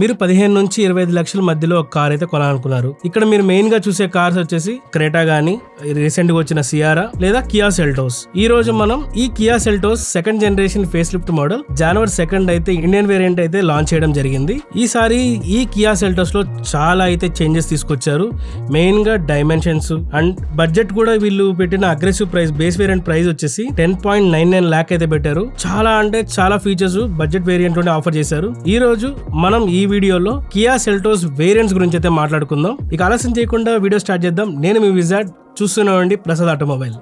మీరు 15 నుంచి 25 లక్షల మధ్యలో ఒక కార్ అయితే కొనాలనుకున్నారు. ఇక్కడ మీరు మెయిన్ గా చూసే కార్స్ వచ్చేసి క్రేటా గానీ, రీసెంట్ గా వచ్చిన సియారా లేదా కియా సెల్టోస్. ఈ రోజు మనం ఈ Kia Seltos second generation facelift model జనవరి 2 అయితే ఇండియన్ వేరియంట్ అయితే లాంచ్ చేయడం జరిగింది. ఈసారి ఈ కియా సెల్టోస్ లో చాలా అయితే చేంజెస్ తీసుకొచ్చారు. మెయిన్ గా డైమెన్షన్స్ అండ్ బడ్జెట్ కూడా వీళ్ళు పెట్టిన aggressive price base variant price వచ్చేసి 10.99 lakh అయితే పెట్టారు. చాలా అంటే చాలా ఫీచర్స్ బడ్జెట్ వేరియంట్ లోనే ఆఫర్ చేశారు. ఈ రోజు మనం ఈ వీడియోలో కియా సెల్టోస్ వేరియంట్స్ గురించి అయితే మాట్లాడుకుందాం. ఇక ఆలస్యం చేయకుండా వీడియో స్టార్ట్ చేద్దాం. నేను మీ విజార్డ్, చూస్తున్నానండి ప్రసాద్ ఆటోమొబైల్.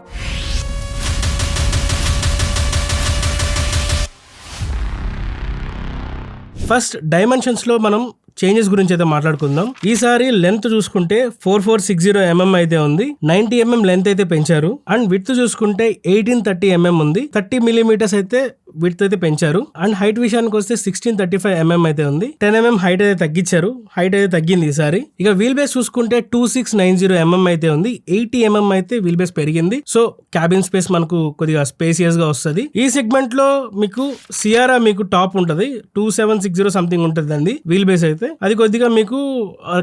ఫస్ట్ డైమెన్షన్స్ లో మనం చేంజెస్ గురించి అయితే మాట్లాడుకుందాం. ఈసారి లెంత్ చూసుకుంటే 4460 mm అయితే ఉంది. 90 mm లెంత్ అయితే పెంచారు. అండ్ విడ్త్ చూసుకుంటే 1830 mm ఉంది. 30 mm అయితే విడ్త్ అయితే పెంచారు. అండ్ హైట్ విషయానికి వస్తే 1635 mm అయితే ఉంది. 10 mm హైట్ అయితే తగ్గించారు. హైట్ అయితే తగ్గింది ఈసారి. ఇక వీల్ బేస్ చూసుకుంటే 2690 mm అయితే ఉంది. 80 mm అయితే వీల్ బేస్ పెరిగింది. సో క్యాబిన్ స్పేస్ మనకు కొద్దిగా స్పేసియస్ గా వస్తుంది. ఈ సెగ్మెంట్ లో మీకు సియారా మీకు టాప్ ఉంటది. 2760 సంథింగ్ ఉంటుంది అండి వీల్ బేస్ అయితే. అది కొద్దిగా మీకు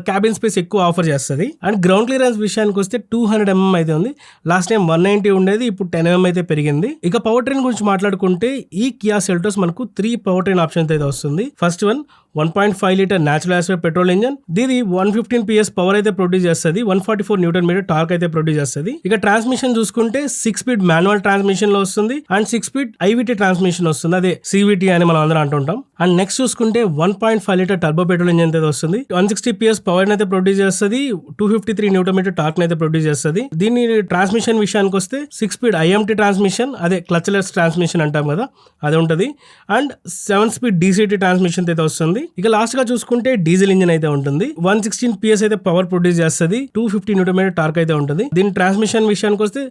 క్యాబిన్ స్పేస్ ఎక్కువ ఆఫర్ చేస్తుంది. అండ్ గ్రౌండ్ క్లియరెన్స్ విషయానికి వస్తే 200 mm అయితే ఉంది. లాస్ట్ టైం 190 ఉండేది, ఇప్పుడు 10 mm అయితే పెరిగింది. ఇక పవర్ ట్రైన్ గురించి మాట్లాడుకుంటే ఈ కియా సెల్టోస్ మనకు 3 పవర్ ట్రైన్ ఆప్షన్స్ అయితే వస్తుంది. First one 1.5 litre natural aspire petrol engine. దీని 115 PS పవర్ అయితే ప్రొడ్యూస్ చేస్తుంది. 144 Nm టార్క్ అయితే ప్రొడ్యూస్ చేస్తుంది. ఇక ట్రాన్స్మిషన్ చూసుకుంటే 6 స్పీడ్ మాన్యువల్ ట్రాన్స్మిషన్ లో వస్తుంది. అండ్ 6 స్పీడ్ IVT ట్రాన్స్మిషన్ వస్తుంది. అదే CVT అని మనం అందరం అంటుంటాం. అండ్ నెక్స్ట్ చూసుకుంటే 1.5 లీటర్ టర్బో పెట్రోల్ ఇంజన్ అయితే వస్తుంది. 160 PS పవర్ అయితే ప్రొడ్యూస్ చేస్తుంది. 253 Nm టార్క్ అయితే ప్రొడ్యూస్ చేస్తుంది. దీని ట్రాన్స్మిషన్ విషయానికి వస్తే 6 స్పీడ్ IMT ట్రాన్స్మిషన్, అదే క్లచ్లెస్ ట్రాన్స్మిషన్ అంటాం కదా, అది ఉంటుంది. అండ్ 7 స్పీడ్ DCT ట్రాన్స్మిషన్ అయితే వస్తుంది. ఇక లాస్ట్ గా చూసుకుంటే డీజిల్ ఇంజిన్ అయితే ఉంటుంది. 116 PS అయితే పవర్ ప్రొడ్యూస్ చేస్తుంది. 250 Nm టార్క్ అయితే ఉంటుంది. దీని ట్రాన్స్మిషన్ విషయానికి వస్తే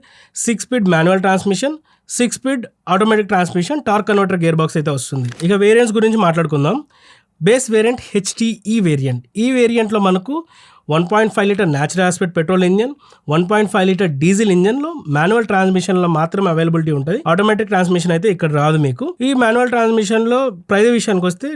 6 speed manual transmission, 6 speed automatic transmission, torque converter gear box అయితే వస్తుంది. ఇక వేరియంట్స్ గురించి మాట్లాడుకుందాం. Base variant HTE variant. ఈ వేరియంట్ లో మనకు 1.5 litre natural aspire petrol engine, 1.5 litre diesel engine లో మాన్యువల్ ట్రాన్స్మిషన్ లో మాత్రమే అవైలబిలిటీ ఉంటుంది. ఆటోమేటిక్ ట్రాన్స్మిషన్ అయితే ఇక్కడ రాదు మీకు. ఈ మాన్యువల్ ట్రాన్స్మిషన్ లో ప్రైస్ విషయానికి వస్తే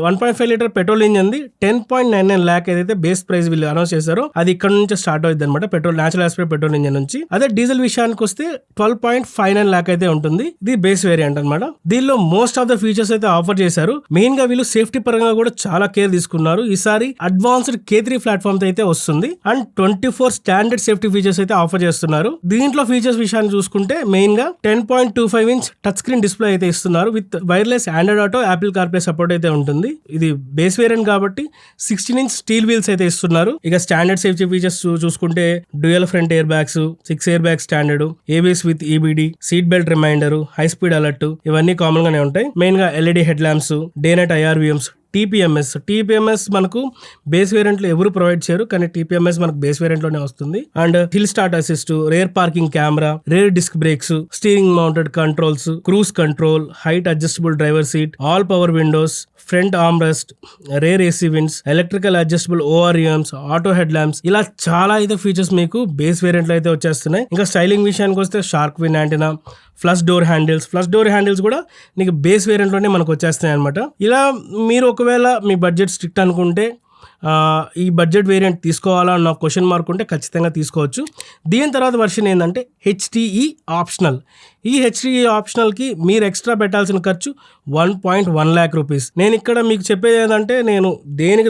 1.5 litre petrol engine the 10.99 lakh ఏదైతే బేస్ ప్రైస్ వీళ్ళు అనౌన్స్ చేశారో అది ఇక్కడ నుంచి స్టార్ట్ అవుతుంది అనమాట, petrol natural aspire petrol engine నుంచి. అదే డీజిల్ విషయానికి వస్తే 12.59 lakh అయితే ఉంటుంది. ఇది బేస్ వేరియంట్ అనమాట. దీనిలో మోస్ట్ ఆఫ్ ద ఫీచర్స్ అయితే ఆఫర్ చేశారు. మెయిన్ గా వీళ్ళు సేఫ్టీ పరంగా కూడా చాలా కేర్ తీసుకున్నారు. ఈసారి అడ్వాన్స్డ్ K3 ప్లాట్ఫామ్ అయితే వస్తుంది. అండ్ 24 స్టాండర్డ్ సేఫ్టీ ఫీచర్స్ అయితే ఆఫర్ చేస్తున్నారు. దీంట్లో ఫీచర్స్ విషయాన్ని చూసుకుంటే మెయిన్ గా 10.25 inch టచ్ స్క్రీన్ డిస్ప్లే అయితే ఇస్తున్నారు. With wireless Android auto, Apple CarPlay support అయితే ఉంటుంది. ఇది బేస్ వేరియంట్ కాబట్టి 16 inch స్టీల్ వీల్స్ అయితే ఇస్తున్నారు. ఇక స్టాండర్డ్ సేఫ్టీ ఫీచర్స్ చూసుకుంటే dual front airbags, 6 airbags standard, ABS with EBD, seat belt reminder, high speed alert, ఇవన్నీ common గానే ఉంటాయి. మెయిన్ గా LED head lamps, day night IRVMs, TPMS మనకు base variant లో ఎవరు ప్రొవైడ్ చేయరు, కానీ TPMS మనకు బేస్ వేరియంట్ లోనే వస్తుంది. And hill start assist, rear parking camera, rear disc brakes, steering mounted controls, cruise control, height adjustable driver seat, all power windows, front arm rest, rear AC vents, electrical adjustable OREMs, auto head lamps, ఇలా చాలా అయితే features మీకు base variant లో అయితే వచ్చేస్తున్నాయి. ఇంకా styling విషయానికి వస్తే shark win antenna, flush door handles కూడా నీకు బేస్ వేరియంట్ లోనే మనకు వచ్చేస్తున్నాయి అనమాట. ఇలా మీరు ఒకవేళ మీ బడ్జెట్ స్ట్రిక్ట్ అనుకుంటే ఈ బడ్జెట్ వేరియంట్ తీసుకోవాలా అన్న క్వశ్చన్ మార్క్ ఉంటే ఖచ్చితంగా తీసుకోవచ్చు. దీని తర్వాత వర్షన్ ఏంటంటే HTE ఆప్షనల్. ఈ HTE ఆప్షనల్కి మీరు ఎక్స్ట్రా పెట్టాల్సిన ఖర్చు 1.1 lakh రూపీస్. నేను ఇక్కడ మీకు చెప్పేది ఏంటంటే, నేను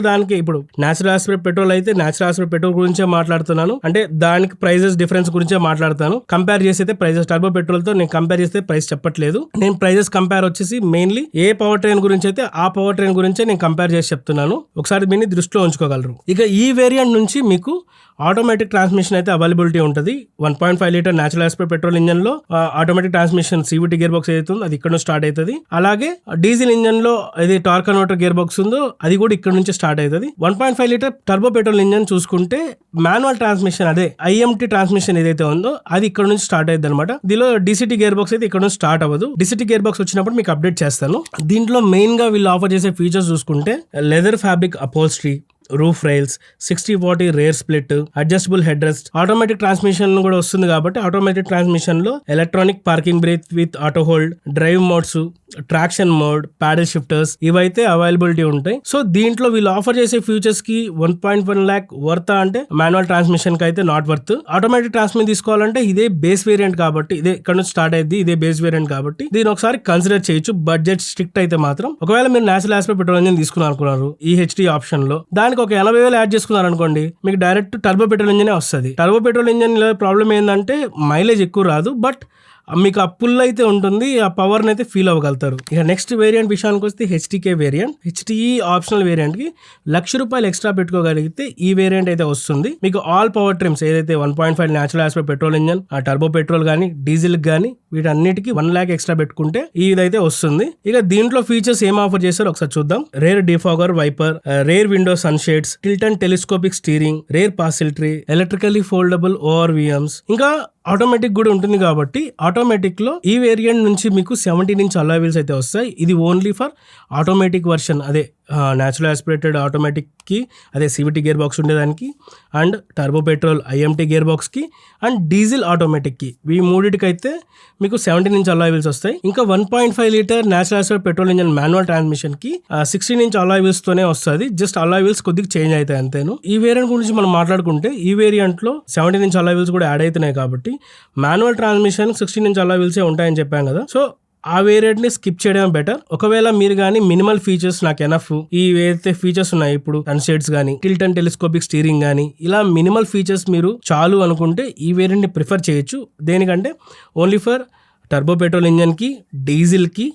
దానికి ఇప్పుడు న్యాచురల్ యాస్పైర్ పెట్రోల్ అయితే న్యాచురల్ యాస్పైర్ పెట్రోల్ గురించే మాట్లాడుతున్నాను. అంటే దానికి ప్రైజెస్ డిఫరెన్స్ గురించే మాట్లాడతాను. కంపేర్ చేస్తే ప్రైజెస్ టర్బో పెట్రోల్తో నేను కంపేర్ చేస్తే ప్రైస్ చెప్పట్లేదు. నేను ప్రైజెస్ కంపేర్ వచ్చేసి మెయిన్లీ ఏ పవర్ ట్రైన్ గురించి అయితే ఆ పవర్ ట్రైన్ గురించే నేను కంపేర్ చేసి చెప్తున్నాను. ఒకసారి దీన్ని దృష్టిలో ఉంచుకోగలరు. ఇక ఈ వేరియంట్ నుంచి మీకు ఆటోమేటిక్ ట్రాన్స్మిషన్ అయితే అవైలబిలిటీ ఉంటుంది. 1.5 litre natural aspire petrol engine లో automatic transmission CVT gear box అవుతుంది, అది ఇక్కడ నుంచి స్టార్ట్ అవుతుంది. అలాగే డీజిల్ ఇంజన్ లో ఇది టార్క్ కన్వర్టర్ గేర్ బాక్స్ ఉందో అది కూడా ఇక్కడ నుంచి స్టార్ట్ అవుతుంది. 1.5 లీటర్ టర్బో పెట్రోల్ ఇంజన్ చూసుకుంటే మాన్యువల్ ట్రాన్స్మిషన్, అదే IMT ట్రాన్స్మిషన్ ఏదైతే ఉందో అది ఇక్కడ నుంచి స్టార్ట్ అవుతుంది అనమాట. దీనిలో DCT గేర్ బాక్స్ అయితే ఇక్కడ నుంచి స్టార్ట్ అవ్వదు. DCT గేర్ బాక్స్ వచ్చినప్పుడు మీకు అప్డేట్ చేస్తాను. దీంట్లో మెయిన్ గా వీళ్ళు ఆఫర్ చేసే ఫీచర్స్ చూసుకుంటే leather fabric అపోల్స్ట్రీ, roof rails, 60/40 rare split, adjustable head rest, automatic transmission కూడా వస్తుంది కాబట్టి ఆటోమేటిక్ ట్రాన్స్మిషన్ లో electronic parking break with auto hold, drive modes, traction mode, ప్యాడల్ shifters ఇవైతే అవైలబిలిటీ ఉంటాయి. సో దీంట్లో వీళ్ళు ఆఫర్ చేసే ఫ్యూచర్స్ కి 1.1 lakh వర్త్ అంటే మాన్యువల్ ట్రాన్స్మిషన్ కి అయితే నాట్ వర్త్. ఆటోమేటిక్ ట్రాన్స్మిషన్ తీసుకోవాలంటే ఇదే బేస్ వేరియంట్ కాబట్టి, ఇదే ఇక్కడ నుంచి స్టార్ట్ అయ్యింది, ఇదే బేస్ వేరియంట్ కాబట్టి దీని ఒకసారి కన్సిడర్ చేయొచ్చు. బడ్జెట్ స్ట్రిక్ట్ అయితే మాత్రం ఒకవేళ మీరు నేచురల్ ఆస్పెక్ట్ పెట్రోల్ ఇంజిన్ తీసుకున్నారు అనుకున్నారు ఈ హెచ్డి ఆప్షన్ లో, దానికి ఒక 80,000 యాడ్ చేసుకున్నారు అనుకోండి, మీకు డైరెక్ట్ టర్బో పెట్రోల్ ఇంజిన్ వస్తుంది. టర్బో పెట్రోల్ ఇంజిన్ ప్రాబ్లం ఏంటంటే మైలేజ్ ఎక్కువ రాదు, బట్ మీకు ఆ పుల్ అయితే ఉంటుంది, ఆ పవర్ అయితే ఫీల్ అవ్వగలుగుతారు. ఇక నెక్స్ట్ వేరియంట్ విషయానికి వస్తే హెచ్టీకే వేరియంట్. హెచ్టీఈ ఆప్షనల్ వేరియంట్ కి ₹1,00,000 ఎక్స్ట్రా పెట్టుకోగలిగితే ఈ వేరియంట్ అయితే వస్తుంది. మీకు ఆల్ పవర్ ట్రిమ్స్ ఏదైతే 1.5 నేచురల్ ఆస్పెక్ట్ పెట్రోల్ ఇంజన్, ఆ టర్బో పెట్రోల్ కానీ డీజిల్ కానీ వీటన్నిటికీ 1 lakh ఎక్స్ట్రా పెట్టుకుంటే ఇదైతే వస్తుంది. ఇక దీంట్లో ఫీచర్స్ ఏం ఆఫర్ చేస్తారో ఒకసారి చూద్దాం. Rear defogger wiper, rear window sun shades, tilt and telescopic steering, rear parcel tray, electrically foldable ORVMs, ఇంకా ఆటోమేటిక్ కూడా ఉంటుంది కాబట్టి ఆటోమేటిక్ లో ఈ వేరియంట్ నుంచి మీకు 17 inch అలాయ్ వీల్స్ అయితే వస్తాయి. ఇది ఓన్లీ ఫర్ ఆటోమేటిక్ వర్షన్, అదే న్యాచురల్ ఆస్పిరేటెడ్ ఆటోమేటిక్ కి, అదే CVT గేర్ బాక్స్ ఉండేదానికి, and turbo petrol IMT gear box కి, అండ్ డీజిల్ ఆటోమేటిక్ కి, ఈ మూడిటికైతే మీకు 17 inch అలాయ్ వీల్స్ వస్తాయి. ఇంకా 1.5 litre natural aspirated petrol engine manual transmission కి 16 inch అలాయ్ వీల్స్ తోనే వస్తుంది. జస్ట్ అలాయ్ వీల్స్ కొద్దిగా చేంజ్ అవుతాయి అంతేను. ఈ వేరియంట్ గురించి మనం మాట్లాడుకుంటే ఈ వేరియంట్ లో 17 inch అలాయ్ వీల్స్ కూడా యాడ్ అవుతున్నాయి కాబట్టి మాన్యువల్ ట్రాన్స్మిషన్ 16 inch అలాయ్ వీల్సే ఉంటాయని చెప్పాను కదా. సో ఆ వేరియంట్ ని స్కిప్ చేయడం బెటర్. ఒకవేళ మీరు కానీ మినిమల్ ఫీచర్స్ నాకు ఎనఫ్, ఈ ఏదైతే ఫీచర్స్ ఉన్నాయి ఇప్పుడు సన్షేడ్స్ గానీ, టిల్ట్ అండ్ టెలిస్కోపిక్ స్టీరింగ్ గానీ, ఇలా మినిమల్ ఫీచర్స్ మీరు చాలు అనుకుంటే ఈ వేరియంట్ ని ప్రిఫర్ చేయొచ్చు. దేనికంటే only for turbo petrol engine కి, డీజిల్ కి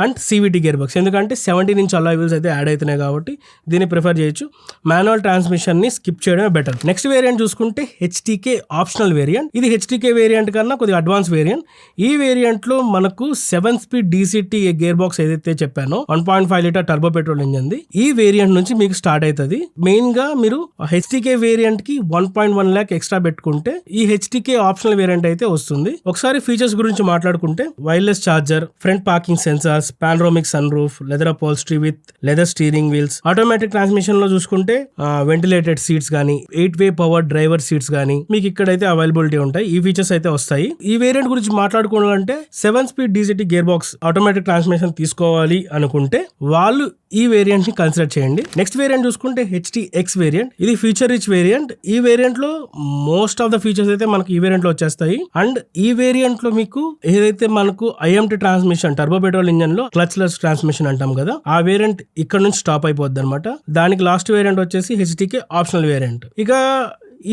అండ్ CVT గేర్ బాక్స్. ఎందుకంటే 17 inch అలాయ్ వీల్స్ అయితే యాడ్ అవుతున్నాయి కాబట్టి దీన్ని ప్రిఫర్ చేయొచ్చు. మాన్యువల్ ట్రాన్స్మిషన్ ని స్కిప్ చేయడమే బెటర్. నెక్స్ట్ వేరియంట్ చూసుకుంటే హెచ్టీకే ఆప్షనల్ వేరియంట్. ఇది హెచ్టీకే వేరియంట్ కన్నా కొద్దిగా అడ్వాన్స్ వేరియంట్. ఈ వేరియంట్ లో మనకు 7-speed DCT గేర్ బాక్స్ ఏదైతే చెప్పానో 1.5 litre turbo petrol engine the, ఈ వేరియంట్ నుంచి మీకు స్టార్ట్ అవుతుంది. మెయిన్ గా మీరు హెచ్టీకే వేరియంట్ కి 1.1 lakh ఎక్స్ట్రా పెట్టుకుంటే ఈ హెచ్టీకే ఆప్షనల్ వేరియంట్ అయితే వస్తుంది. ఒకసారి ఫీచర్స్ గురించి మాట్లాడుకుంటే wireless charger, front parking sensor, panoramic sun roof, leather upholstery with leather steering wheels, automatic transmission లో చూసుకుంటే వెంటిలేటెడ్ సీట్స్ గానీ, 8-way పవర్ డ్రైవర్ సీట్స్ గానీ మీకు ఇక్కడైతే అవైలబిలిటీ ఉంటాయి. ఈ ఫీచర్స్ అయితే వస్తాయి. ఈ వేరియంట్ గురించి మాట్లాడుకోవాలంటే 7-speed DCT gear box automatic transmission తీసుకోవాలి అనుకుంటే వాళ్ళు ఈ వేరియంట్ ని కన్సిడర్ చేయండి. నెక్స్ట్ వేరియంట్ చూసుకుంటే HTX వేరియంట్. ఇది ఫీచర్ రిచ్ వేరియంట్. ఈ వేరియంట్ లో మోస్ట్ ఆఫ్ ద ఫీచర్స్ అయితే మనకు ఈ వేరియంట్ లో వచ్చేస్తాయి. అండ్ ఈ వేరియంట్ లో మీకు ఏదైతే మనకు IMT transmission, turbo petrol engine లో క్లచ్ లెస్ ట్రాన్స్మిషన్ అంటాం కదా, ఆ వేరియంట్ ఇక్కడ నుంచి స్టాప్ అయిపోద్ది అనమాట. దానికి లాస్ట్ వేరియంట్ వచ్చేసి HTK ఆప్షనల్ వేరియంట్. ఇక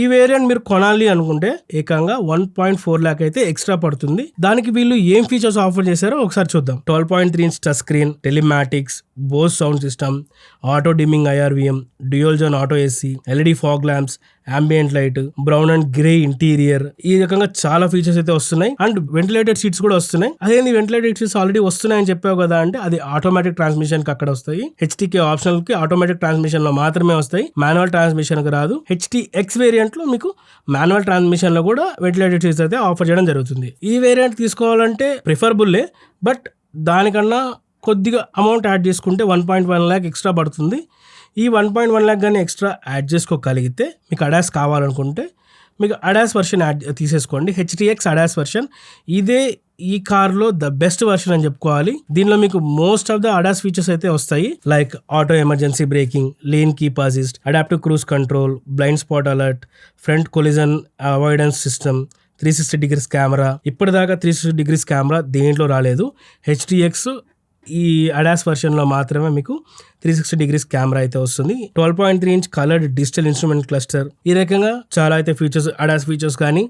ఈ వేరియంట్ మీరు కొనాలి అనుకుంటే ఏకంగా 1.4 lakh అయితే ఎక్స్ట్రా పడుతుంది. దానికి వీళ్ళు ఏం ఫీచర్స్ ఆఫర్ చేశారో ఒకసారి చూద్దాం. 12.3 inch touch screen, telematics, Bose sound system, auto dimming IRVM, dual zone auto AC, LED fog lamps, ambient light, brown and grey interior, ఈ రకంగా చాలా ఫీచర్స్ అయితే వస్తున్నాయి. అండ్ వెంటిలేటెడ్ సీట్స్ కూడా వస్తున్నాయి. అదేంది వెంటిలేటెడ్ సీట్స్ ఆల్రెడీ వస్తున్నాయని చెప్పావు కదా అంటే అది ఆటోమేటిక్ ట్రాన్స్మిషన్ కి అక్కడ వస్తాయి. HTK ఆప్షనల్ కి ఆటోమేటిక్ ట్రాన్స్మిషన్ లో మాత్రమే వస్తాయి, మాన్యువల్ ట్రాన్స్మిషన్ కి రాదు. HTX వేరియంట్ లో మీకు మాన్యువల్ ట్రాన్స్మిషన్ లో కూడా వెంటిలేటెడ్ సీట్స్ అయితే ఆఫర్ చేయడం జరుగుతుంది. ఈ వేరియంట్ తీసుకోవాలంటే ప్రిఫరబుల్లే, బట్ దానికన్నా కొద్దిగా అమౌంట్ యాడ్ చేసుకుంటే 1.1 lakh ఎక్స్ట్రా పడుతుంది. ఈ 1.1 lakh కానీ ఎక్స్ట్రా యాడ్ చేసుకోగలిగితే మీకు అడాస్ కావాలనుకుంటే మీకు అడాస్ వర్షన్ యాడ్ తీసేసుకోండి. HTX అడాస్ వర్షన్ ఇదే ఈ కార్లో ద బెస్ట్ వర్షన్ అని చెప్పుకోవాలి. దీనిలో మీకు most of the ADAS features అయితే వస్తాయి. Like auto emergency breaking, lane keep assist, adaptive cruise control, blind spot alert, front collision avoidance system, 360 degrees camera. ఇప్పటిదాకా 360 degrees కెమెరా దేంట్లో రాలేదు. HTX ఈ అడాస్ వర్షన్ లో మాత్రమే మీకు 360 degrees కెమెరా అయితే వస్తుంది. 12.3 inch coloured digital instrument cluster, ఈ రకంగా చాలా అయితే ఫీచర్స్, అడాస్ ఫీచర్స్ కానీ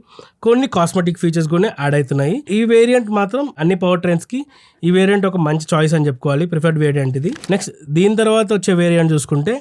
కొన్ని కాస్మెటిక్ ఫీచర్స్ కూడా యాడ్ అవుతున్నాయి. ఈ వేరియంట్ మాత్రం అన్ని పవర్ ట్రైన్స్ కి ఈ వేరియంట్ ఒక మంచి చాయిస్ అని చెప్పుకోవాలి, ప్రిఫర్డ్ వేరియంట్ ఇది. నెక్స్ట్ దీని తర్వాత వచ్చే వేరియంట్ చూసుకుంటే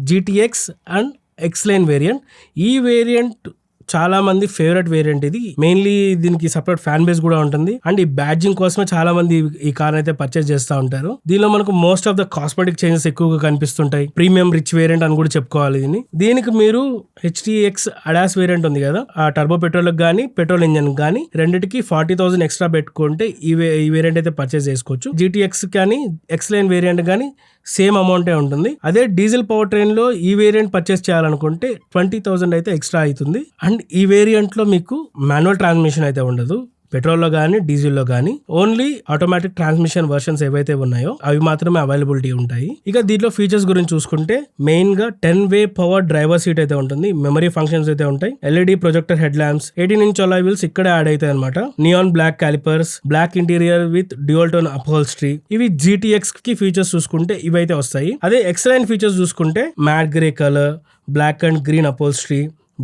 GTX అండ్ X-Line వేరియంట్. ఈ వేరియంట్ చాలా మంది ఫేవరెట్ వేరియంట్ ఇది. మెయిన్లీ దీనికి సపరేట్ ఫ్యాన్ బేస్ కూడా ఉంటుంది అండ్ ఈ బ్యాడ్జింగ్ కోసమే చాలా మంది ఈ కార్ అయితే పర్చేస్ చేస్తూ ఉంటారు. దీనిలో మనకు most of the cosmetic changes ఎక్కువగా కనిపిస్తుంటాయి. ప్రీమియం రిచ్ వేరియంట్ అని కూడా చెప్పుకోవాలి దీనికి మీరు HTX అడాస్ వేరియంట్ ఉంది కదా, ఆ టర్బో పెట్రోల్ గానీ పెట్రోల్ ఇంజన్ గానీ రెండిటికి 40,000 ఎక్స్ట్రా పెట్టుకుంటే ఈ వేరియంట్ అయితే పర్చేస్ చేసుకోవచ్చు. GTX కానీ X-Line వేరియంట్ కానీ సేమ్ అమౌంటే ఉంటుంది. అదే డీజిల్ పవర్ ట్రైన్ లో ఈ వేరియంట్ పర్చేస్ చేయాలనుకుంటే 20,000 అయితే ఎక్స్ట్రా అవుతుంది. అండ్ ఈ వేరియంట్ లో మీకు మాన్యువల్ ట్రాన్స్మిషన్ అయితే ఉండదు. పెట్రోల్లో కానీ డీజిల్లో కానీ ఓన్లీ ఆటోమేటిక్ ట్రాన్స్మిషన్ వర్షన్స్ ఏవైతే ఉన్నాయో అవి మాత్రమే అవైలబిలిటీ ఉంటాయి. ఇక దీంట్లో ఫీచర్స్ గురించి చూసుకుంటే మెయిన్ గా 10-way పవర్ డ్రైవర్ సీట్ అయితే ఉంటుంది. మెమరీ ఫంక్షన్స్ అయితే ఉంటాయి. LED projector head lamps, 18-inch alloy wheels ఇక్కడే యాడ్ అవుతాయి అనమాట. Neon black calipers, black interior with dual tone upholstery. ఇవి GTX కి ఫీచర్స్ చూసుకుంటే ఇవైతే వస్తాయి. అదే X-Line ఫీచర్స్ చూసుకుంటే matte grey colour, black and green upholstery,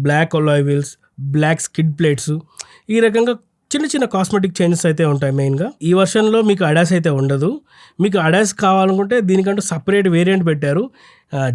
black alloy wheels, black skid plates, ఈ రకంగా చిన్న చిన్న కాస్మెటిక్ చేంజెస్ అయితే ఉంటాయి. మెయిన్గా ఈ వర్షన్లో మీకు అడాస్ అయితే ఉండదు. మీకు అడాస్ కావాలనుకుంటే దీనికంటూ సపరేట్ వేరియంట్ పెట్టారు.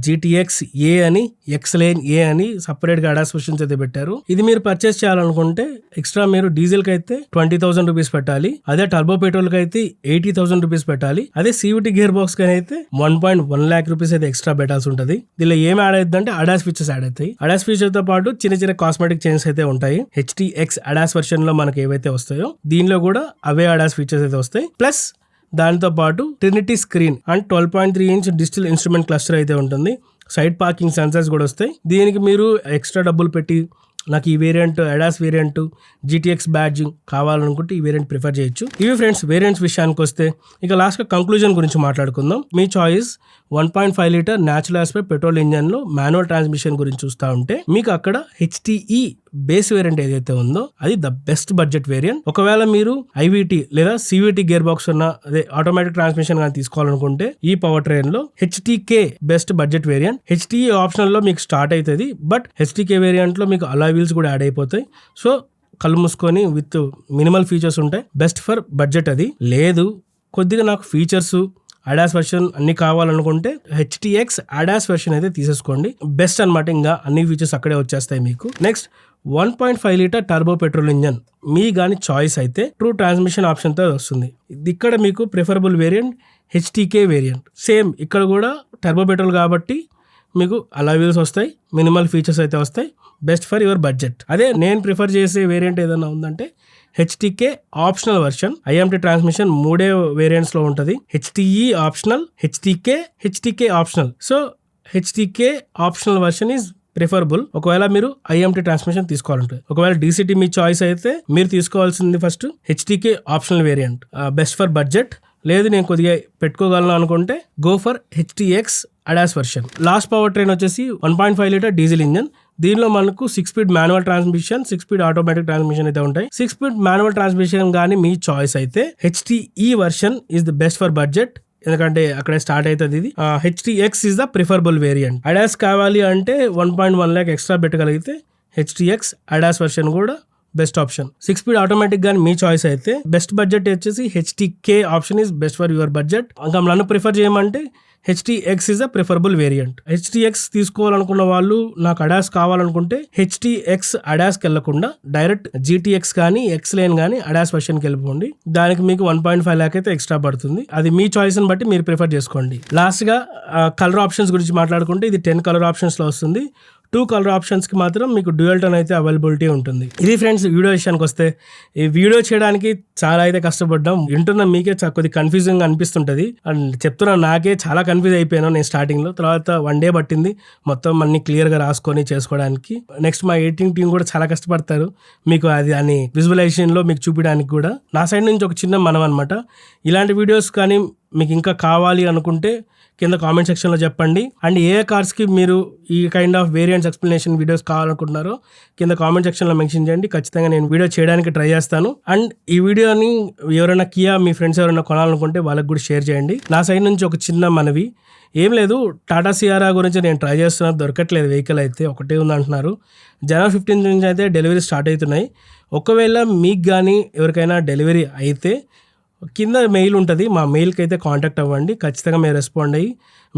GTX A అని, X-Line A అని సపరేట్గా అడాస్ వర్షన్స్ అయితే పెట్టారు. ఇది మీరు పర్చేస్ చేయాలనుకుంటే ఎక్స్ట్రా మీరు డీజిల్కి అయితే 20,000 రూపీస్ పెట్టాలి. అదే టర్బో పెట్రోల్కి అయితే 80,000 రూపీస్ పెట్టాలి. అదే CVT గేర్ బాక్స్ కి అయితే 1.1 lakh రూపీస్ అయితే ఎక్స్ట్రా పెట్టాల్సి ఉంటుంది. దీనిలో ఏం యాడ్ అవుతుంది అంటే అడాస్ ఫీచర్స్ యాడ్ అవుతాయి. అడాస్ ఫీచర్ తో పాటు చిన్న చిన్న కాస్మెటిక్ చేంజెస్ అయితే ఉంటాయి. HTX అడాస్ వర్షన్ లో మనకి ఏవైతే వస్తాయో దీనిలో కూడా అవే అడాస్ ఫీచర్స్ అయితే వస్తాయి. ప్లస్ దానితో పాటు Trinity screen and 12.3 inch digital instrument cluster అయితే ఉంటుంది. సైడ్ పార్కింగ్ సెన్సర్స్ కూడా వస్తాయి. దీనికి మీరు ఎక్స్ట్రా డబ్బులు పెట్టి నాకు ఈ variant ADAS variant GTX badging కావాలనుకుంటే ఈ వేరియంట్ ప్రిఫర్ చేయొచ్చు. ఇవి ఫ్రెండ్స్ వేరియంట్స్ విషయానికి వస్తే. ఇక లాస్ట్గా కంక్లూజన్ గురించి మాట్లాడుకుందాం. మీ choice 1.5 litre natural aspect petrol engine లో మాన్యువల్ ట్రాన్స్మిషన్ గురించి చూస్తా ఉంటే మీకు అక్కడ HTE బేస్ వేరియంట్ ఏదైతే ఉందో అది ద బెస్ట్ బడ్జెట్ వేరియంట్. ఒకవేళ మీరు IVT లేదా CVT గేర్ బాక్స్ ఉన్న అదే ఆటోమేటిక్ ట్రాన్స్మిషన్ కానీ తీసుకోవాలనుకుంటే ఈ పవర్ ట్రైన్ లో HTK best budget variant. HTE optional లో మీకు స్టార్ట్ అవుతుంది. బట్ HTK వేరియంట్ లో మీకు అలాయ్ వీల్స్ కూడా యాడ్ అయిపోతాయి. సో కళ్ళు మూసుకొని విత్ మినిమల్ ఫీచర్స్ ఉంటాయి. Best for budget. అది లేదు కొద్దిగా నాకు ఫీచర్స్ అడాస్ వర్షన్ అన్ని కావాలనుకుంటే HTX అడాస్ వర్షన్ అయితే తీసేసుకోండి. బెస్ట్ అనమాట. ఇంకా అన్ని ఫీచర్స్ అక్కడే వచ్చేస్తాయి మీకు. Next 1.5 litre turbo petrol engine మీ గాని చాయిస్ అయితే ట్రూ ట్రాన్స్మిషన్ ఆప్షన్ తో వస్తుంది. ఇక్కడ మీకు preferable variant HTK variant. Same ఇక్కడ కూడా టర్బో పెట్రోల్ కాబట్టి మీకు అలాయ్ వీల్స్ వస్తాయి, మినిమల్ ఫీచర్స్ అయితే వస్తాయి. Best for your budget. అదే నేను ప్రిఫర్ చేసే వేరియంట్ ఏదైనా ఉందంటే HTK optional version. IMT transmission 3 variants లో ఉంటుంది. HTE optional, HTK optional. So HTK optional version is preferable ఒకవేళ మీరు IMT ట్రాన్స్మిషన్ తీసుకోవాలంటే. ఒకవేళ DCT మీ చాయిస్ అయితే మీరు తీసుకోవాల్సింది first HTK optional variant. Best for budget. లేదు నేను కొద్దిగా పెట్టుకోగలను అనుకుంటే go for HTX ADAS version. Last power train వచ్చేసి 1.5 లీటర్ డీజిల్ ఇంజన్. దీనిలో మనకు 6 speed manual transmission, 6 speed automatic transmission అయితే ఉంటాయి. 6 స్పీడ్ మాన్యువల్ ట్రాన్స్మిషన్ కానీ మీ చాయిస్ అయితే HTE version is the best for budget. ఎందుకంటే అక్కడే స్టార్ట్ అవుతుంది ఇది. HTX is the preferable variant. ADAS కావాలి అంటే 1.1 lakh ఎక్స్ట్రా పెట్టగలిగితే HTX అడాస్ వర్షన్ కూడా బెస్ట్ ఆప్షన్. 6 స్పీడ్ ఆటోమేటిక్ గానీ మీ చాయిస్ అయితే బెస్ట్ బడ్జెట్ వచ్చేసి HTK option is best for your budget. ఇంకా నన్ను ప్రిఫర్ చేయమంటే HTX is a preferable variant. HTX తీసుకోవాలనుకున్న వాళ్ళు నాకు అడాస్ కావాలనుకుంటే HTX అడాస్కి వెళ్లకుండా డైరెక్ట్ GTX కానీ X-Line కానీ అడాస్ వర్షన్కి వెళ్ళిపోండి. దానికి మీకు 1.5 lakh అయితే ఎక్స్ట్రా పడుతుంది. అది మీ చాయిస్ని బట్టి మీరు ప్రిఫర్ చేసుకోండి. లాస్ట్గా కలర్ ఆప్షన్స్ గురించి మాట్లాడుకుంటే ఇది 10 కలర్ ఆప్షన్స్లో వస్తుంది. 2 కలర్ ఆప్షన్స్కి మాత్రం మీకు డ్యూయల్ టోన్ అయితే అవైలబిలిటీ ఉంటుంది. ఇది ఫ్రెండ్స్ వీడియో విషయానికి వస్తే. ఈ వీడియో చేయడానికి చాలా అయితే కష్టపడ్డాం. వింటున్న మీకే కొద్దిగా కన్ఫ్యూజింగ్ అనిపిస్తుంటుంది. అండ్ చెప్తున్నా నాకే చాలా కన్ఫ్యూజ్ అయిపోయాను నేను స్టార్టింగ్లో. తర్వాత 1 day పట్టింది మొత్తం అన్ని క్లియర్గా రాసుకొని చేసుకోవడానికి. నెక్స్ట్ మా ఎడిటింగ్ టీం కూడా చాలా కష్టపడతారు మీకు అది అని విజువలైజేషన్లో మీకు చూపించడానికి కూడా. నా సైడ్ నుంచి ఒక చిన్న మనం అనమాట. ఇలాంటి వీడియోస్ కానీ మీకు ఇంకా కావాలి అనుకుంటే కింద కామెంట్ సెక్షన్లో చెప్పండి. అండ్ ఏ కార్స్కి మీరు ఈ kind of variants explanation videos కావాలనుకుంటున్నారో కింద కామెంట్ సెక్షన్లో మెన్షన్ చేయండి. ఖచ్చితంగా నేను వీడియో చేయడానికి ట్రై చేస్తాను. అండ్ ఈ వీడియోని ఎవరైనా కియా మీ ఫ్రెండ్స్ ఎవరైనా కొనాలనుకుంటే వాళ్ళకి కూడా షేర్ చేయండి. నా సైడ్ నుంచి ఒక చిన్న మనవి. ఏం లేదు, టాటా సియారా గురించి నేను ట్రై చేస్తున్నా, దొరకట్లేదు. వెహికల్ అయితే ఒకటే ఉందంటున్నారు. January 15 నుంచి అయితే డెలివరీ స్టార్ట్ అవుతున్నాయి. ఒకవేళ మీకు కానీ ఎవరికైనా డెలివరీ అయితే కింద మెయిల్ ఉంటుంది, మా మెయిల్కి అయితే కాంటాక్ట్ అవ్వండి. ఖచ్చితంగా మీరు రెస్పాండ్ అయ్యి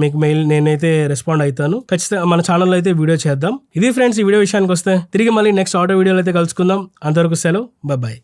మీకు మెయిల్ నేనైతే రెస్పాండ్ అవుతాను. ఖచ్చితంగా మన ఛానల్లో అయితే వీడియో చేద్దాం. ఇది ఫ్రెండ్స్, ఈ వీడియో విషయానికి వస్తే తిరిగి మళ్ళీ నెక్స్ట్ ఆటో వీడియోలో అయితే కలుసుకుందాం. అంతవరకు సెలవు, బాయ్.